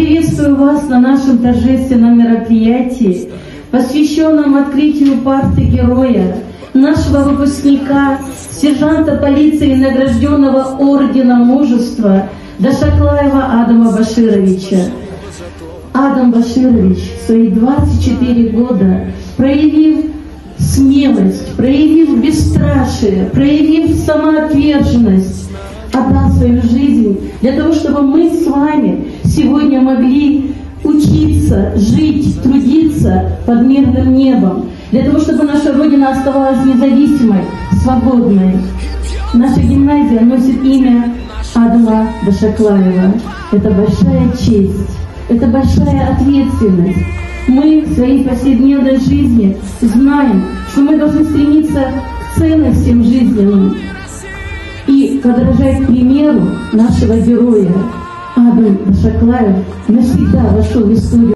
приветствую вас на нашем торжественном мероприятии, посвященном открытию парты героя, нашего выпускника, сержанта полиции, награжденного Орденом Мужества Дашаклаева Адама Башировича. Адам Баширович в свои 24 года, проявив смелость, проявив бесстрашие, проявив самоотверженность, отдал свою жизнь для того, чтобы мы с вами сегодня могли учиться, жить, трудиться под мирным небом, для того, чтобы наша Родина оставалась независимой, свободной. Наша гимназия носит имя Адама Дашаклаева. Это большая честь, это большая ответственность. Мы в своей повседневной жизни знаем, что мы должны стремиться к ценностям жизненным и подражать примеру нашего героя. Адам Дашаклаев навсегда вошел в историю.